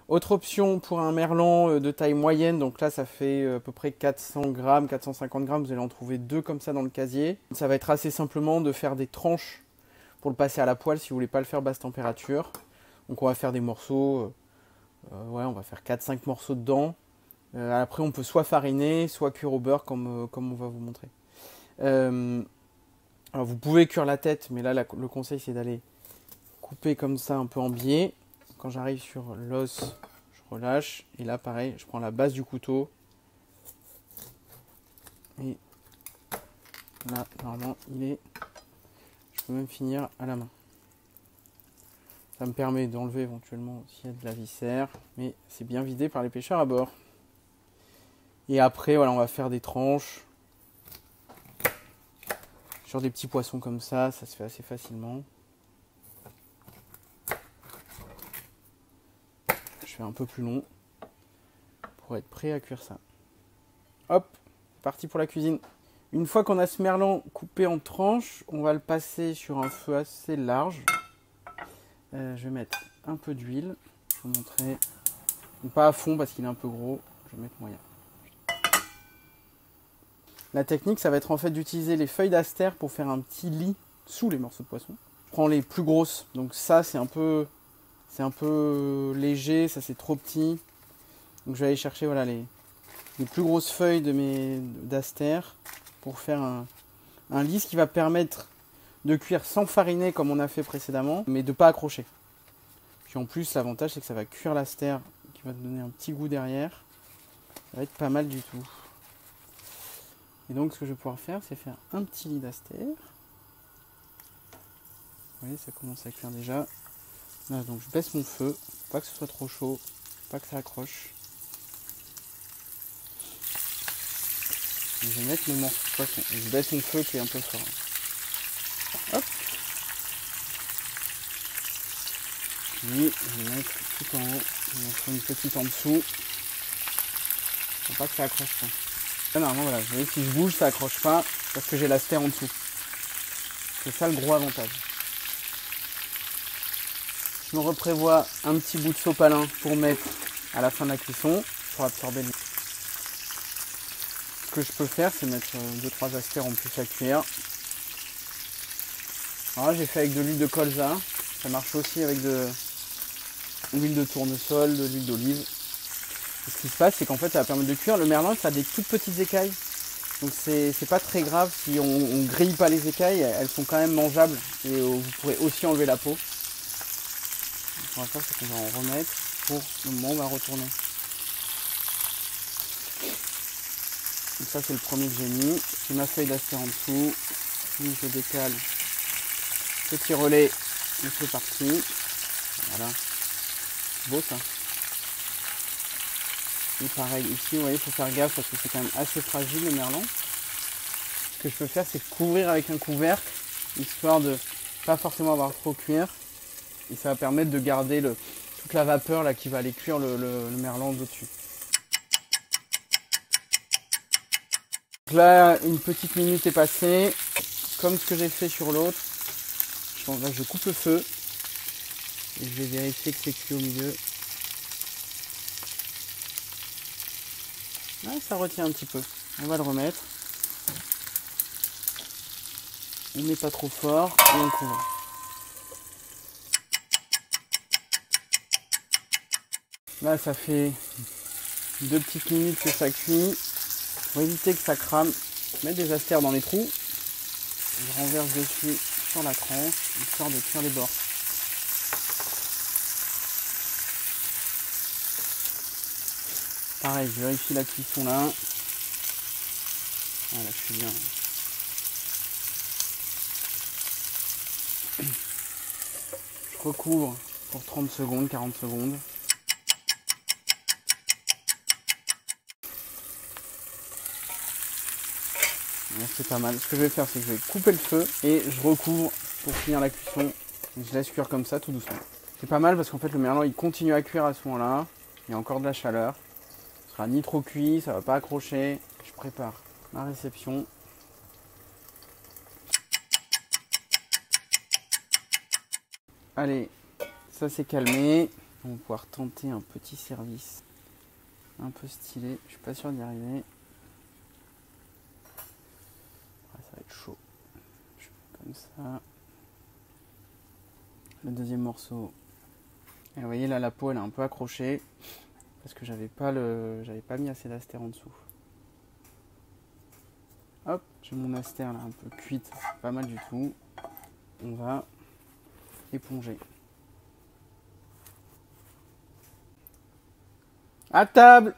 Autre option pour un merlan de taille moyenne, donc là ça fait à peu près 400 grammes, 450 grammes, vous allez en trouver 2 comme ça dans le casier. Ça va être assez simplement de faire des tranches pour le passer à la poêle si vous voulez pas le faire basse température. Donc on va faire des morceaux, ouais, on va faire 4-5 morceaux dedans. Après on peut soit fariner, soit cuire au beurre comme on va vous montrer. Alors vous pouvez cuire la tête, mais là le conseil c'est d'aller couper comme ça un peu en biais. Quand j'arrive sur l'os, je relâche. Et là, pareil, je prends la base du couteau. Et là, normalement, il est... Je peux même finir à la main. Ça me permet d'enlever éventuellement s'il y a de la viscère. Mais c'est bien vidé par les pêcheurs à bord. Et après, voilà, on va faire des tranches. Sur des petits poissons comme ça se fait assez facilement. Je fais un peu plus long pour être prêt à cuire ça. Hop, parti pour la cuisine. Une fois qu'on a ce merlan coupé en tranches, on va le passer sur un feu assez large. Je vais mettre un peu d'huile. Je vais vous montrer. Pas à fond parce qu'il est un peu gros. Je vais mettre moyen. La technique, ça va être en fait d'utiliser les feuilles d'aster pour faire un petit lit sous les morceaux de poisson. Je prends les plus grosses. Donc ça, c'est un peu léger. Ça, c'est trop petit. Donc je vais aller chercher voilà, les plus grosses feuilles d'aster pour faire un lit, ce qui va permettre de cuire sans fariner comme on a fait précédemment, mais de ne pas accrocher. Puis en plus, l'avantage, c'est que ça va cuire l'aster, qui va te donner un petit goût derrière. Ça va être pas mal du tout. Et donc, ce que je vais pouvoir faire, c'est faire un petit lit d'aster. Vous voyez, ça commence à cuire déjà. Là, donc, je baisse mon feu, pas que ce soit trop chaud, pas que ça accroche. Et je vais mettre mon morceau de poisson. Et je baisse mon feu qui est un peu fort. Hop. Puis je vais mettre tout en haut. Je vais mettre une petite en dessous. Faut pas que ça accroche pas. Là, normalement, voilà, vous voyez, si je bouge, ça accroche pas parce que j'ai l'aster en dessous. C'est ça le gros avantage. Je me reprévois un petit bout de sopalin pour mettre à la fin de la cuisson pour absorber l'huile. Ce que je peux faire, c'est mettre 2-3 asters en plus à cuire. Alors là, j'ai fait avec de l'huile de colza. Ça marche aussi avec de l'huile de tournesol, de l'huile d'olive. Ce qui se passe, c'est qu'en fait, ça va permettre de cuire. Le merlan, ça a des toutes petites écailles. Donc c'est pas très grave si on grille pas les écailles. Elles sont quand même mangeables. Et vous pourrez aussi enlever la peau. Ce qu'on va faire, c'est qu'on va en remettre pour le moment où on va retourner. Donc ça, c'est le premier que j'ai mis. J'ai ma feuille d'aster en dessous. Puis je décale. Petit relais. Et c'est parti. Voilà. Beau ça. Et pareil ici, vous voyez, il faut faire gaffe parce que c'est quand même assez fragile le merlan. Ce que je peux faire, c'est couvrir avec un couvercle, histoire de pas forcément avoir trop cuire. Et ça va permettre de garder toute la vapeur là, qui va aller cuire le merlan d'au-dessus. Donc là, une petite minute est passée. Comme ce que j'ai fait sur l'autre. Là, je coupe le feu. Et je vais vérifier que c'est cuit au milieu. Ah, ça retient un petit peu. On va le remettre. On met pas trop fort et on couvre. Là, ça fait 2 petites minutes que ça cuit. Pour éviter que ça crame, je mets des asters dans les trous. Je renverse dessus sur la tranche, histoire de cuire les bords. Pareil, je vérifie la cuisson là. Voilà, je suis bien. Je recouvre pour 30 secondes, 40 secondes. C'est pas mal. Ce que je vais faire, c'est que je vais couper le feu et je recouvre pour finir la cuisson. Je laisse cuire comme ça, tout doucement. C'est pas mal parce qu'en fait, le merlan, il continue à cuire à ce moment-là. Il y a encore de la chaleur. Ce sera ni trop cuit, ça va pas accrocher. Je prépare ma réception. Allez, ça c'est calmé. On va pouvoir tenter un petit service un peu stylé. Je suis pas sûr d'y arriver. Ouais, ça va être chaud. Je fais comme ça. Le deuxième morceau. Et vous voyez là, la peau elle est un peu accrochée parce que j'avais pas mis assez d'aster en dessous. Hop, j'ai mon aster là un peu cuite, pas mal du tout. On va éponger. À table!